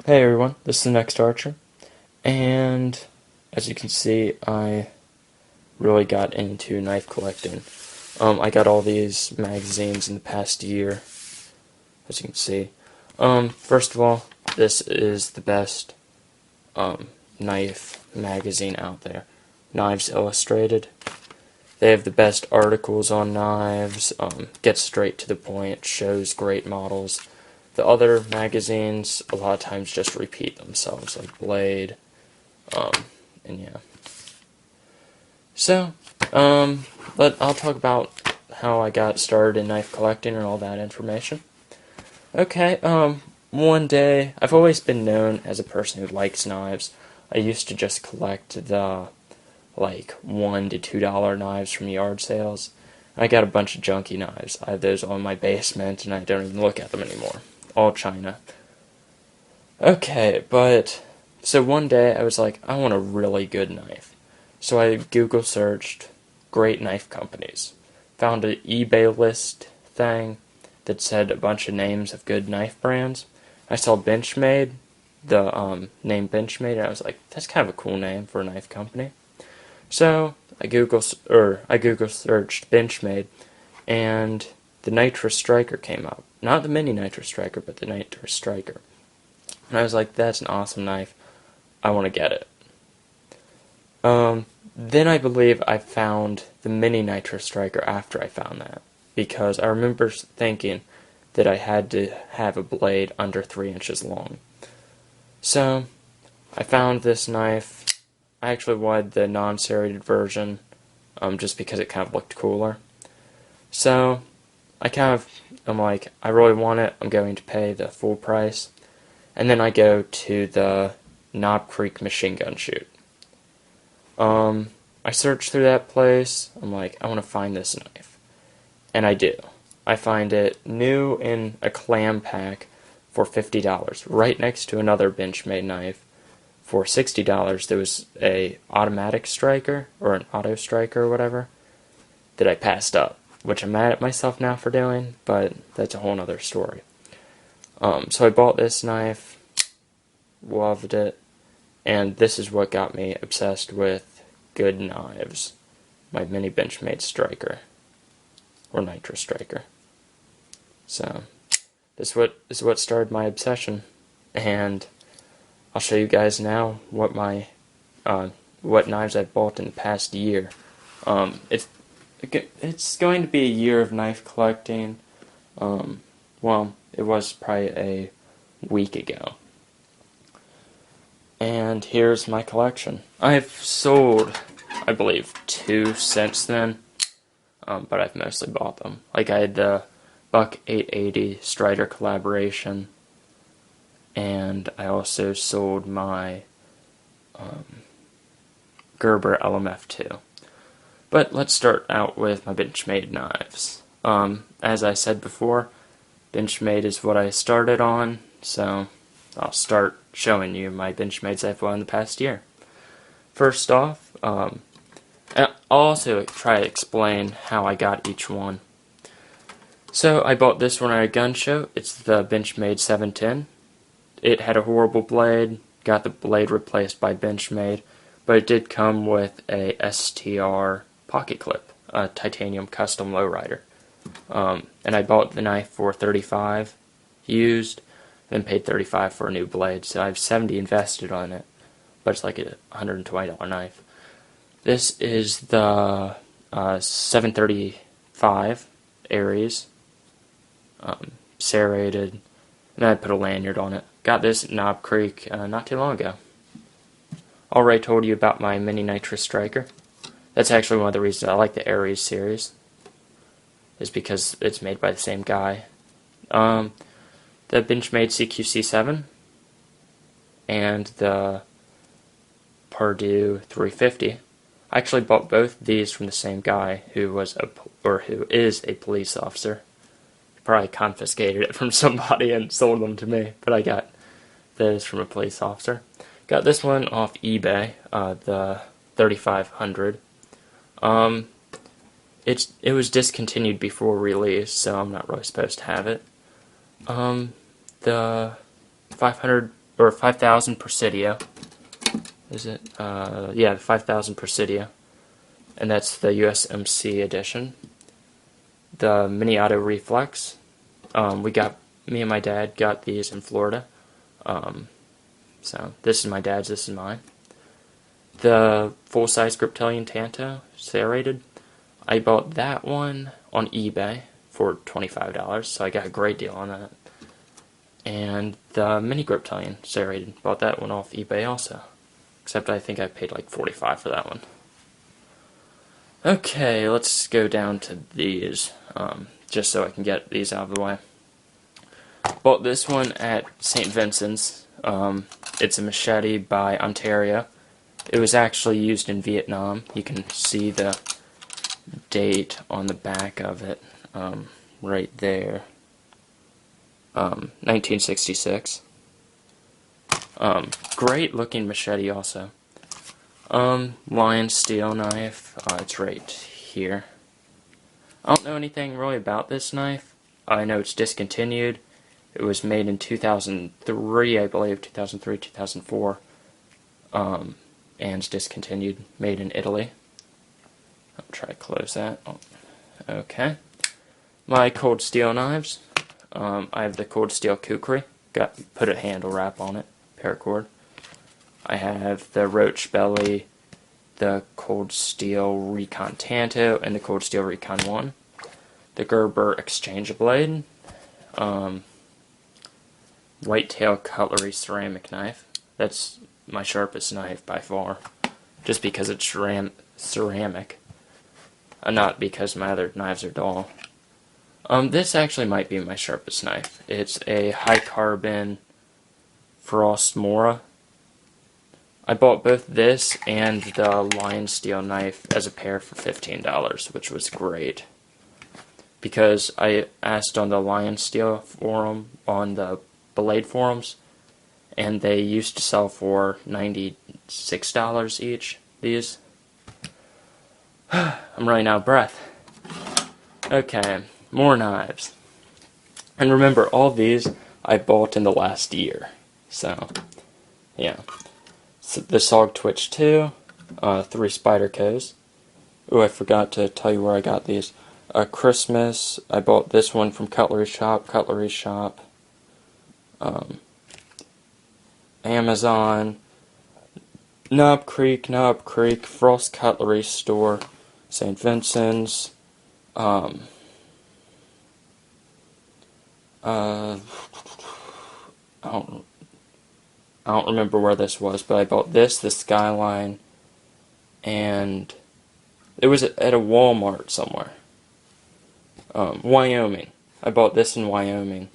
Hey everyone, this is the next Archer, and as you can see, I really got into knife collecting. I got all these magazines in the past year, as you can see. First of all, this is the best knife magazine out there, Knives Illustrated. They have the best articles on knives, gets straight to the point, shows great models. The other magazines, a lot of times, just repeat themselves, like Blade, and yeah. So, but I'll talk about how I got started in knife collecting and all that information. Okay, one day, I've always been known as a person who likes knives. I used to just collect the, like, $1 to $2 knives from yard sales. I got a bunch of junky knives. I have those all in my basement, and I don't even look at them anymore. All China. Okay, but so one day I was like, I want a really good knife. So I Google searched great knife companies. Found an eBay list thing that said a bunch of names of good knife brands. I saw Benchmade, the name Benchmade, and I was like, that's kind of a cool name for a knife company. So I Google searched Benchmade, and the Nitrous Striker came up. Not the Mini Nitrous Striker, but the Nitrous Striker. And I was like, that's an awesome knife. I want to get it. Then I believe I found the Mini Nitrous Striker after I found that. Because I remember thinking that I had to have a blade under 3 inches long. So, I found this knife. I actually wanted the non-serrated version, just because it kind of looked cooler. So, I'm like, I really want it, I'm going to pay the full price. And then I go to the Knob Creek machine gun shoot. I search through that place, I'm like, I want to find this knife. And I do. I find it new in a clam pack for $50, right next to another Benchmade knife. For $60, there was a automatic striker, or an auto striker or whatever, that I passed up, which I'm mad at myself now for doing, but that's a whole other story. So I bought this knife, loved it, and this is what got me obsessed with good knives. My mini Benchmade striker, or Nitro Striker. So, this is what started my obsession, and I'll show you guys now what what knives I've bought in the past year. It's going to be a year of knife collecting. Well, it was probably a week ago. And here's my collection. I've sold, I believe, 2 since then, but I've mostly bought them. Like, I had the Buck 880 Strider collaboration, and I also sold my Gerber LMF2. But let's start out with my Benchmade knives. As I said before, Benchmade is what I started on, so I'll start showing you my Benchmades I've bought in the past year. First off, I'll also try to explain how I got each one. So I bought this one at a gun show. It's the Benchmade 710. It had a horrible blade, got the blade replaced by Benchmade, but it did come with a STR pocket clip, a titanium custom lowrider. And I bought the knife for $35 used, then paid $35 for a new blade, so I have $70 invested on it, but it's like a $120 knife. This is the 735 Aries, serrated, and then I put a lanyard on it. Got this at Knob Creek not too long ago. Already told you about my Mini Nitrous Striker. That's actually one of the reasons I like the Aries series, is because it's made by the same guy. The Benchmade CQC7 and the Purdue 350. I actually bought both of these from the same guy who is a police officer. He probably confiscated it from somebody and sold them to me, but I got those from a police officer. Got this one off eBay, the 3500. It was discontinued before release, so I'm not really supposed to have it. The 500 or 5,000 Presidio. Is it? Yeah, 5,000 Presidio. And that's the USMC edition. The Mini Auto Reflex. Me and my dad got these in Florida. So this is my dad's, this is mine. The full-size Griptilian Tanto, serrated. I bought that one on eBay for $25, so I got a great deal on that. And the Mini Griptilian, serrated. Bought that one off eBay also. Except I think I paid like $45 for that one. Okay, let's go down to these, just so I can get these out of the way. Bought this one at St. Vincent's. It's a machete by Ontario. It was actually used in Vietnam. You can see the date on the back of it, right there. 1966. Great looking machete also. Lion steel knife, it's right here. I don't know anything really about this knife. I know it's discontinued. It was made in 2003, I believe, 2003, 2004. And it's discontinued, made in Italy. I'll try to close that. Oh, okay. My cold steel knives. I have the cold steel kukri. Put a handle wrap on it, paracord. I have the Roach Belly, the Cold Steel Recon Tanto, and the Cold Steel Recon 1. The Gerber Exchange Blade. Whitetail Cutlery Ceramic Knife. That's my sharpest knife by far. Just because it's ceramic. Not because my other knives are dull. This actually might be my sharpest knife. It's a high carbon Frost Mora. I bought both this and the Lion Steel knife as a pair for $15, which was great. Because I asked on the Lion Steel forum, on the Blade forums, and they used to sell for $96 each, these. I'm running out of breath. Okay, more knives. And remember, all these I bought in the last year. So, yeah. So the Sog Twitch 2, 3 Spydercos. Ooh, I forgot to tell you where I got these. Christmas, I bought this one from Cutlery Shop. Amazon, Knob Creek, Frost Cutlery Store, St. Vincent's, I don't remember where this was, but I bought this, the Skyline, and it was at a Walmart somewhere. Wyoming. I bought this in Wyoming.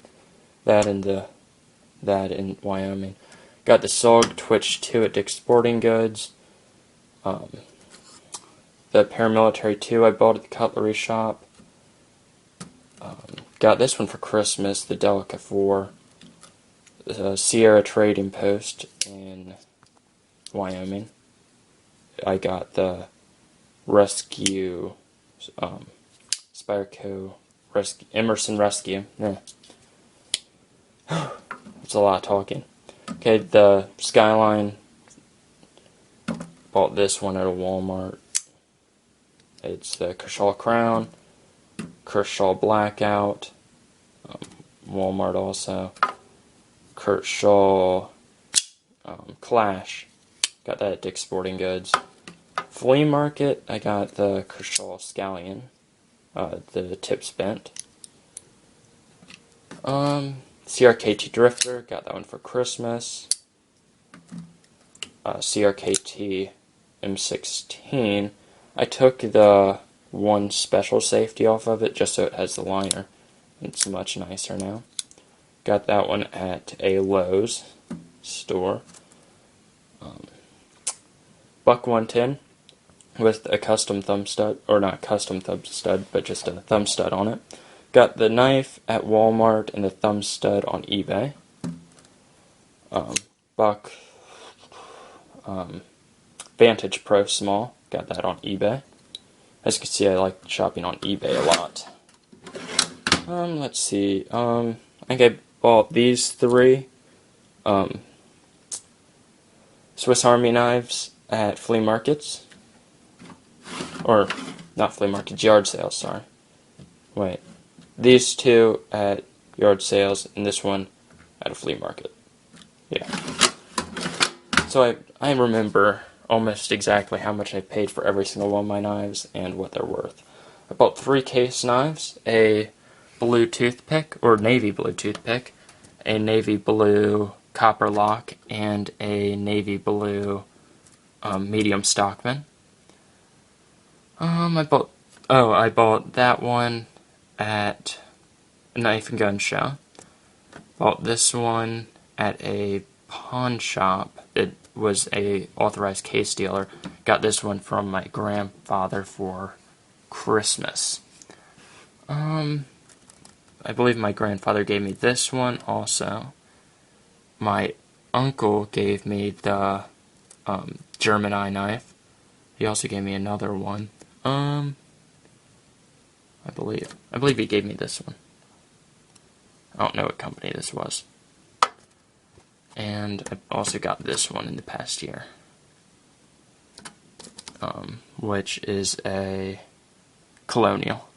That in Wyoming. Got the Sog Twitch 2 at Dick's Sporting Goods. The Paramilitary 2 I bought at the Cutlery Shop. Got this one for Christmas, the Delica 4. The Sierra Trading Post in Wyoming. I got the Rescue, Spyderco Emerson Rescue. Yeah. That's a lot of talking. Okay, the Skyline. Bought this one at a Walmart. It's the Kershaw Crown, Kershaw Blackout, Walmart also. Kershaw Clash. Got that at Dick's Sporting Goods. Flea Market, I got the Kershaw Scallion. The tip's bent. CRKT Drifter, got that one for Christmas. CRKT M16. I took the one special safety off of it just so it has the liner. It's much nicer now. Got that one at a Lowe's store. Buck 110 with a custom thumb stud, or not custom thumb stud, but just a thumb stud on it. Got the knife at Walmart and the thumb stud on eBay. Buck Vantage Pro Small, got that on eBay. As you can see, I like shopping on eBay a lot. Let's see, I think I bought these 3. Swiss Army knives at flea markets. Or, not flea markets, yard sales, sorry. Wait. These two at yard sales, and this one at a flea market. Yeah. So I remember almost exactly how much I paid for every single one of my knives and what they're worth. I bought 3 case knives, a blue toothpick, or navy blue toothpick, a navy blue copper lock, and a navy blue medium stockman. I bought that one at a knife and gun show. Bought this one at a pawn shop. It was a authorized case dealer. Got this one from my grandfather for Christmas. I believe my grandfather gave me this one also. My uncle gave me the German eye knife. He also gave me another one. I believe he gave me this one. I don't know what company this was. And I also got this one in the past year. Which is a colonial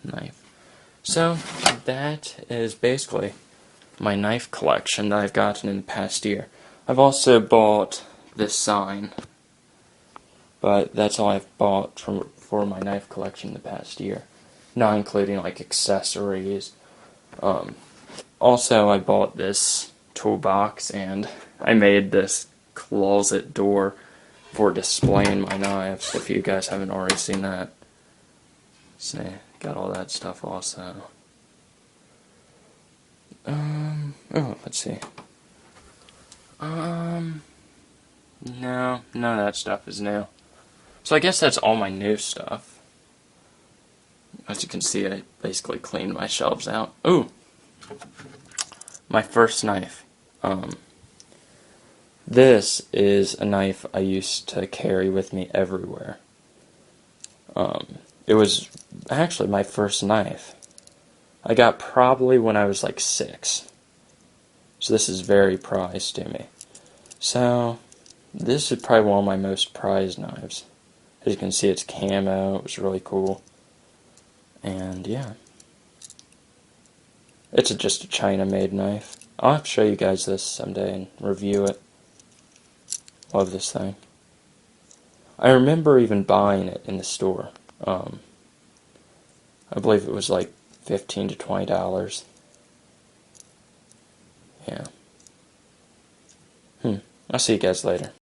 knife. So, that is basically my knife collection that I've gotten in the past year. I've also bought this sign, but that's all I've bought for my knife collection in the past year, not including like accessories. Also, I bought this toolbox, and I made this closet door for displaying my knives, if you guys haven't already seen that. See, got all that stuff also. Let's see. No, none of that stuff is new. So I guess that's all my new stuff. As you can see, I basically cleaned my shelves out. Ooh! My first knife. This is a knife I used to carry with me everywhere. It was actually my first knife. I got probably when I was like 6. So this is very prized to me. So, this is probably one of my most prized knives. As you can see, it's camo. It was really cool. And yeah. It's just a China-made knife. I'll have to show you guys this someday and review it. Love this thing. I remember even buying it in the store. I believe it was like $15 to $20. Yeah. I'll see you guys later.